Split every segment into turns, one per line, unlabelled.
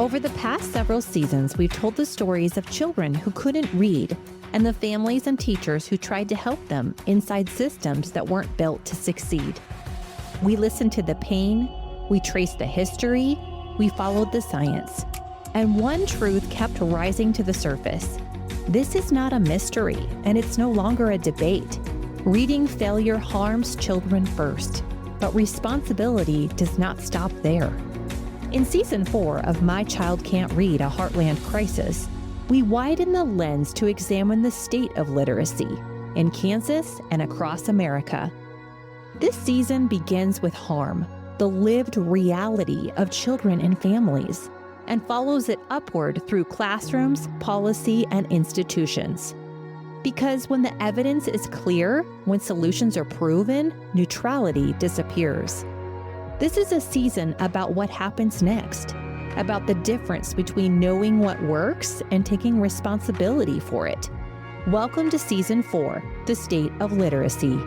Over the past several seasons, we've told the stories of children who couldn't read and the families and teachers who tried to help them inside systems that weren't built to succeed. We listened to the pain, we traced the history, we followed the science, and one truth kept rising to the surface. This is not a mystery, and it's no longer a debate. Reading failure harms children first, but responsibility does not stop there. In Season 4 of My Child Can't Read, A Heartland Crisis, we widen the lens to examine the state of literacy in Kansas and across America. This season begins with harm, the lived reality of children and families, and follows it upward through classrooms, policy, and institutions. Because when the evidence is clear, when solutions are proven, neutrality disappears. This is a season about what happens next, about the difference between knowing what works and taking responsibility for it. Welcome to Season 4, The State of Literacy.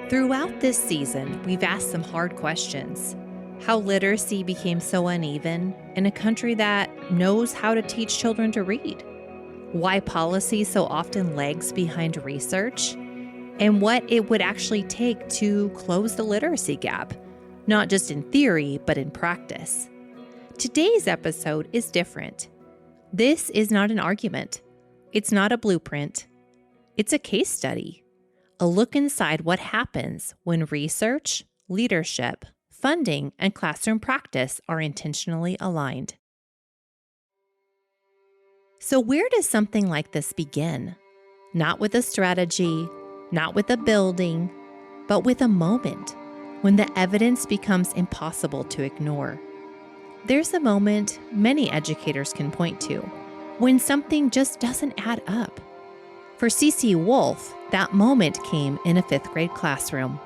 Throughout this season, we've asked some hard questions. How literacy became so uneven in a country that knows how to teach children to read. Why policy so often lags behind research. And what it would actually take to close the literacy gap, not just in theory, but in practice. Today's episode is different. This is not an argument. It's not a blueprint. It's a case study. A look inside what happens when research, leadership, funding, and classroom practice are intentionally aligned. So where does something like this begin? Not with a strategy, not with a building, but with a moment when the evidence becomes impossible to ignore. There's a moment many educators can point to when something just doesn't add up. For C.C. Wolf, that moment came in a 5th grade classroom.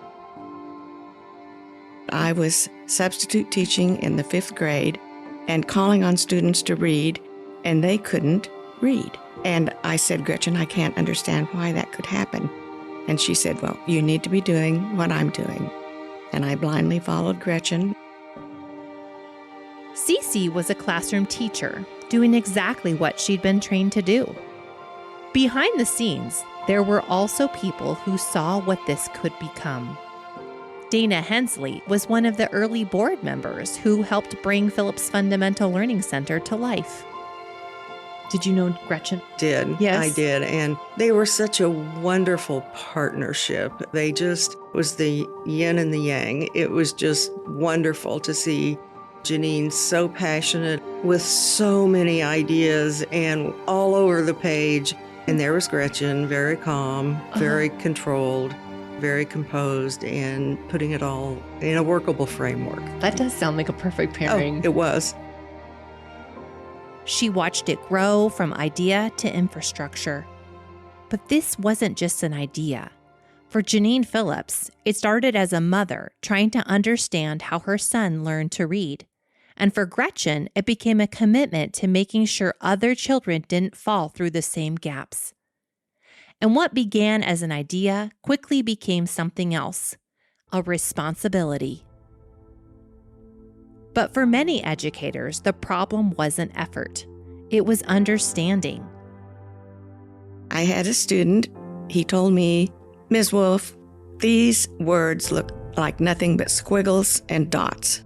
I was substitute teaching in the 5th grade and calling on students to read, and they couldn't read. And I said, Gretchen, I can't understand why that could happen. And she said, well, you need to be doing what I'm doing. And I blindly followed Gretchen.
C.C. was a classroom teacher doing exactly what she'd been trained to do. Behind the scenes, there were also people who saw what this could become. Dana Hensley was one of the early board members who helped bring Phillips Fundamental Learning Center to life. Did you know Gretchen?
Yes. I did. And they were such a wonderful partnership. They just was the yin and the yang. It was just wonderful to see Janine so passionate with so many ideas and all over the page. And there was Gretchen, very calm, very controlled, very composed, and putting it all in a workable framework.
That does sound like a perfect pairing.
Oh, it was.
She watched it grow from idea to infrastructure. But this wasn't just an idea. For Janine Phillips, it started as a mother trying to understand how her son learned to read. And for Gretchen, it became a commitment to making sure other children didn't fall through the same gaps. And what began as an idea quickly became something else, a responsibility. But for many educators, the problem wasn't effort. It was understanding.
I had a student. He told me, Ms. Wolf, these words look like nothing but squiggles and dots.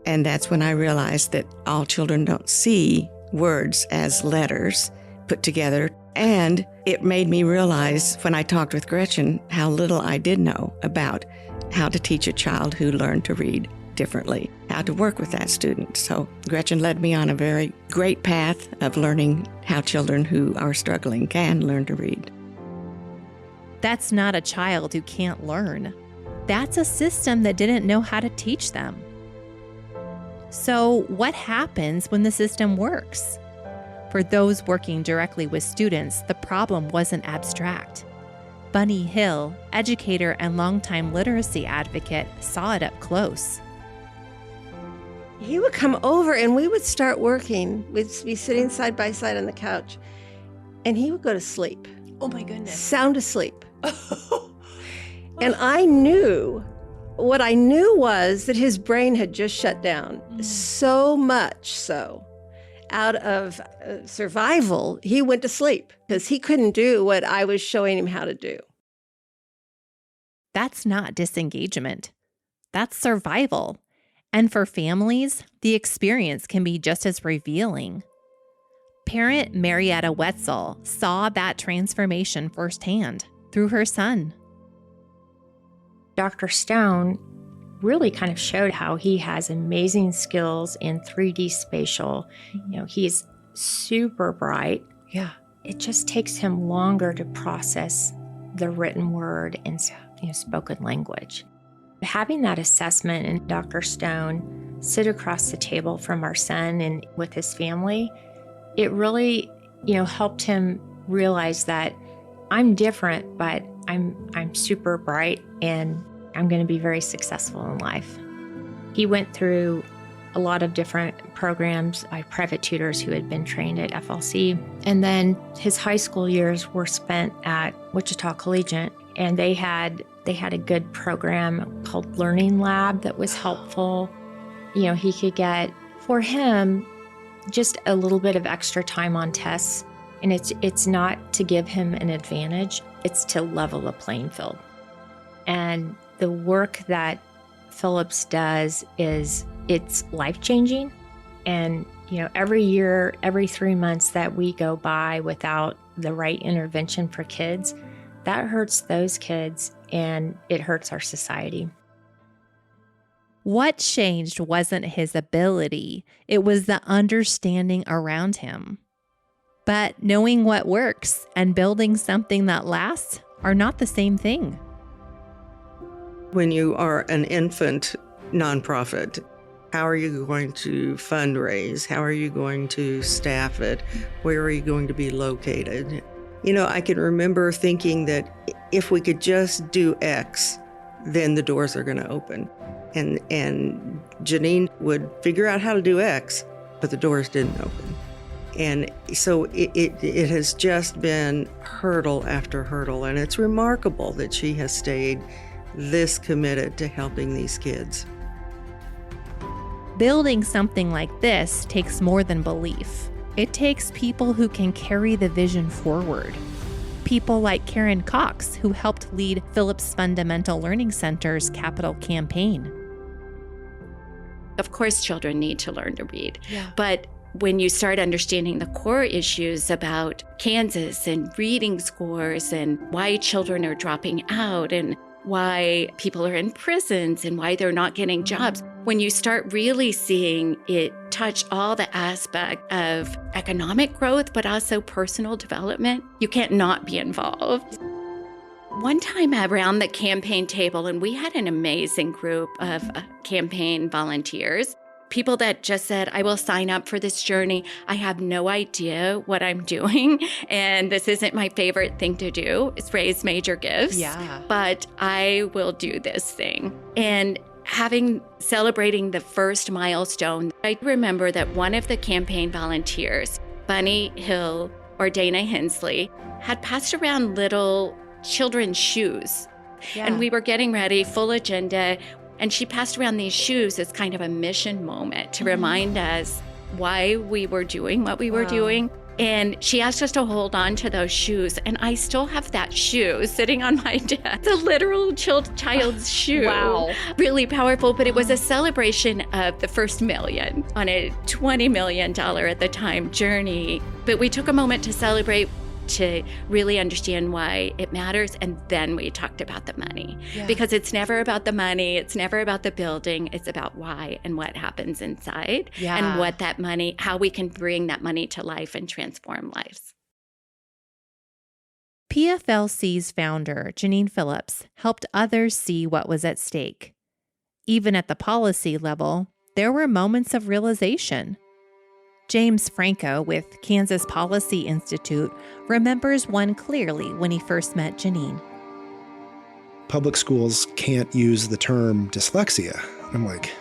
And that's when I realized that all children don't see words as letters put together. And it made me realize when I talked with Gretchen how little I did know about how to teach a child who learned to read differently, how to work with that student. So Gretchen led me on a very great path of learning how children who are struggling can learn to read.
That's not a child who can't learn. That's a system that didn't know how to teach them. So what happens when the system works? For those working directly with students, the problem wasn't abstract. Bunny Hill, educator and longtime literacy advocate, saw it up close.
He would come over and we would start working. We'd be sitting side by side on the couch, and he would go to sleep.
Oh my goodness.
Sound asleep. And I knew, what I knew was that his brain had just shut down. So much so, out of survival, he went to sleep because he couldn't do what I was showing him how to do.
That's not disengagement. That's survival. And for families, the experience can be just as revealing. Parent Marietta Wetzel saw that transformation firsthand through her son.
Dr. Stone really kind of showed how he has amazing skills in 3D spatial. He's super bright.
Yeah.
It just takes him longer to process the written word and spoken language. Having that assessment and Dr. Stone sit across the table from our son and with his family, it really, helped him realize that I'm different, but I'm super bright and I'm going to be very successful in life. He went through a lot of different programs by private tutors who had been trained at FLC. And then his high school years were spent at Wichita Collegiate, and they had a good program called Learning Lab that was helpful. He could get, for him, just a little bit of extra time on tests. And it's not to give him an advantage, it's to level the playing field. And the work that Phillips does it's life-changing. And, every year, every 3 months that we go by without the right intervention for kids, that hurts those kids and it hurts our society.
What changed wasn't his ability, it was the understanding around him. But knowing what works and building something that lasts are not the same thing.
When you are an infant nonprofit, how are you going to fundraise? How are you going to staff it? Where are you going to be located? I can remember thinking that if we could just do X, then the doors are going to open. And Janine would figure out how to do X, but the doors didn't open. And so it has just been hurdle after hurdle. And it's remarkable that she has stayed this committed to helping these kids.
Building something like this takes more than belief. It takes people who can carry the vision forward. People like Karen Cox, who helped lead Phillips Fundamental Learning Center's capital campaign.
Of course, children need to learn to read, but when you start understanding the core issues about Kansas and reading scores and why children are dropping out and why people are in prisons and why they're not getting jobs, when you start really seeing it touch all the aspect of economic growth, but also personal development, you can't not be involved. One time around the campaign table, and we had an amazing group of campaign volunteers, people that just said, I will sign up for this journey. I have no idea what I'm doing, and this isn't my favorite thing to do. It's raise major gifts, but I will do this thing. And celebrating the first milestone, I remember that one of the campaign volunteers, Bunny Hill or Dana Hensley, had passed around little children's shoes. And we were getting ready, full agenda, and she passed around these shoes as kind of a mission moment to remind us why we were doing what we were doing. And she asked us to hold on to those shoes. And I still have that shoe sitting on my desk. It's a literal child's shoe.
Wow.
Really powerful. But it was a celebration of the first million on a $20 million at the time journey. But we took a moment to celebrate, to really understand why it matters. And then we talked about the money, because it's never about the money. It's never about the building. It's about why and what happens inside and what that money, how we can bring that money to life and transform lives.
PFLC's founder, Janine Phillips, helped others see what was at stake. Even at the policy level, there were moments of realization. James Franco with Kansas Policy Institute remembers one clearly when he first met Janine.
Public schools can't use the term dyslexia. I'm like,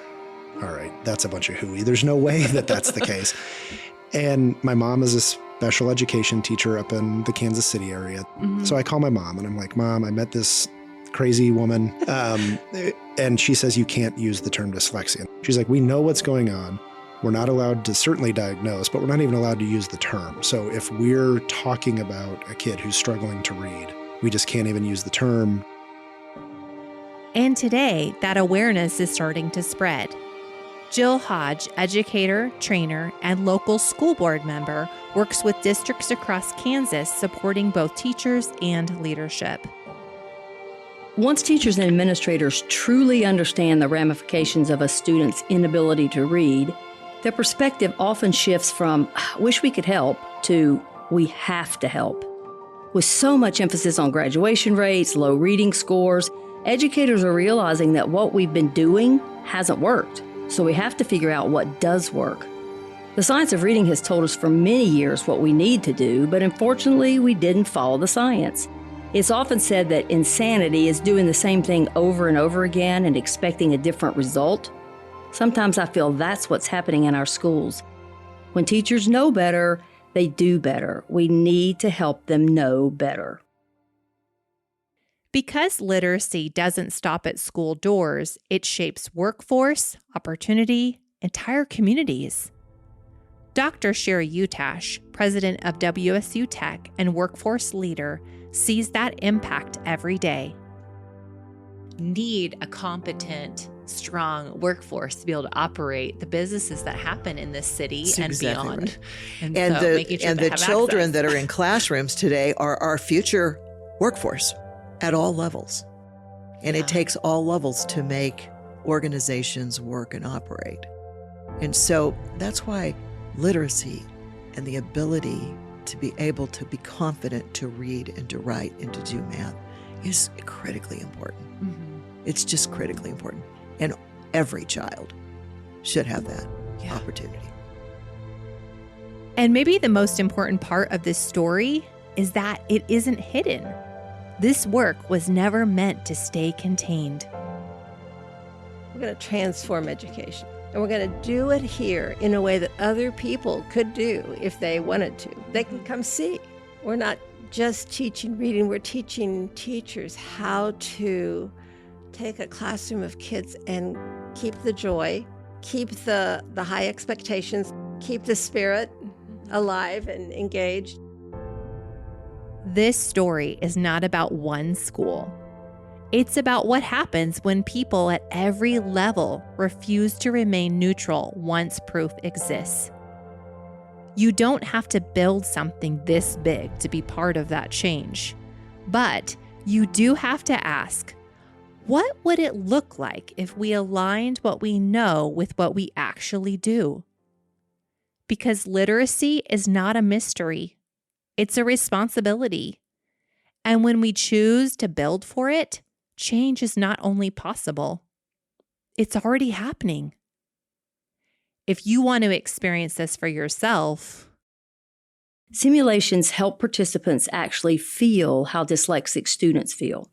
all right, that's a bunch of hooey. There's no way that that's the case. And my mom is a special education teacher up in the Kansas City area. Mm-hmm. So I call my mom and I'm like, Mom, I met this crazy woman. And she says, you can't use the term dyslexia. She's like, we know what's going on. We're not allowed to certainly diagnose, but we're not even allowed to use the term. So if we're talking about a kid who's struggling to read, we just can't even use the term.
And today, that awareness is starting to spread. Jill Hodge, educator, trainer, and local school board member, works with districts across Kansas supporting both teachers and leadership.
Once teachers and administrators truly understand the ramifications of a student's inability to read, their perspective often shifts from, wish we could help, to, we have to help. With so much emphasis on graduation rates, low reading scores, educators are realizing that what we've been doing hasn't worked, so we have to figure out what does work. The science of reading has told us for many years what we need to do, but unfortunately, we didn't follow the science. It's often said that insanity is doing the same thing over and over again and expecting a different result. Sometimes I feel that's what's happening in our schools. When teachers know better, they do better. We need to help them know better.
Because literacy doesn't stop at school doors, it shapes workforce, opportunity, entire communities. Dr. Sherry Utash, president of WSU Tech and workforce leader, sees that impact every day.
Need a competent, strong workforce to be able to operate the businesses that happen in this city
That's
and
exactly
beyond.
Right.
And
And
so making sure they
the
have
children
access.
that are in classrooms today are our future workforce at all levels. And it takes all levels to make organizations work and operate. And so that's why literacy and the ability to be able to be confident to read and to write and to do math is critically important.
Mm-hmm.
It's just critically important. And every child should have that opportunity.
And maybe the most important part of this story is that it isn't hidden. This work was never meant to stay contained.
We're going to transform education, and we're going to do it here in a way that other people could do if they wanted to. They can come see. We're not just teaching reading, we're teaching teachers how to take a classroom of kids and keep the joy, keep the high expectations, keep the spirit alive and engaged.
This story is not about one school. It's about what happens when people at every level refuse to remain neutral once proof exists. You don't have to build something this big to be part of that change, but you do have to ask, what would it look like if we aligned what we know with what we actually do? Because literacy is not a mystery. It's a responsibility. And when we choose to build for it, change is not only possible, it's already happening. If you want to experience this for yourself,
Simulations help participants actually feel how dyslexic students feel.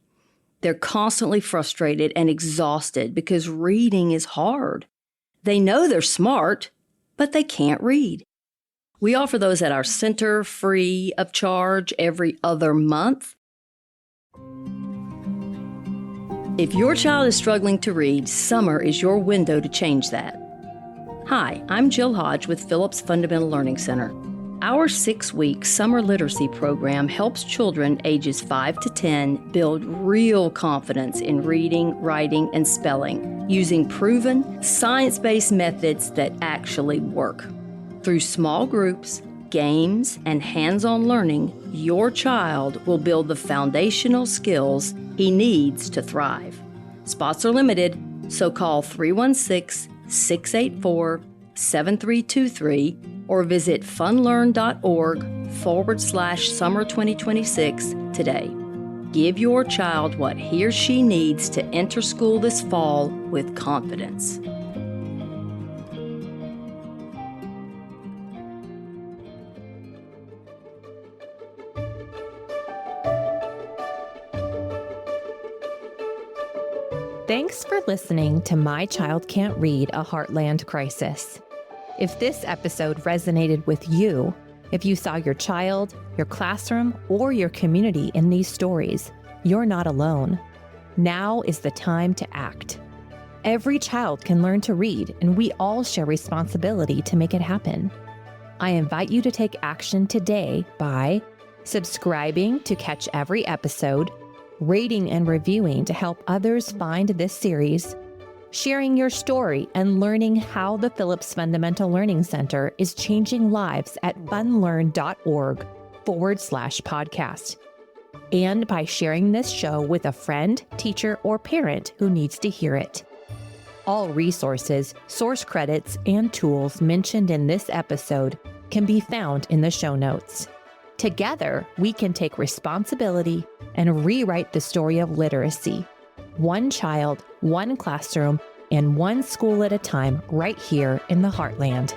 They're constantly frustrated and exhausted because reading is hard. They know they're smart, but they can't read. We offer those at our center free of charge every other month. If your child is struggling to read, summer is your window to change that. Hi, I'm Jill Hodge with Phillips Fundamental Learning Center. Our 6-week summer literacy program helps children ages 5 to 10 build real confidence in reading, writing, and spelling using proven, science-based methods that actually work. Through small groups, games, and hands-on learning, your child will build the foundational skills he needs to thrive. Spots are limited, so call 316-684-7323 or visit funlearn.org/summer 2026 today. Give your child what he or she needs to enter school this fall with confidence.
Thanks for listening to My Child Can't Read, a Heartland Crisis. If this episode resonated with you, if you saw your child, your classroom, or your community in these stories, you're not alone. Now is the time to act. Every child can learn to read, and we all share responsibility to make it happen. I invite you to take action today by subscribing to catch every episode, rating and reviewing to help others find this series, sharing your story and learning how the Phillips Fundamental Learning Center is changing lives at funlearn.org/podcast, and by sharing this show with a friend, teacher, or parent who needs to hear it. All resources, source credits, and tools mentioned in this episode can be found in the show notes. Together, we can take responsibility and rewrite the story of literacy, one child, one classroom, and one school at a time right here in the Heartland.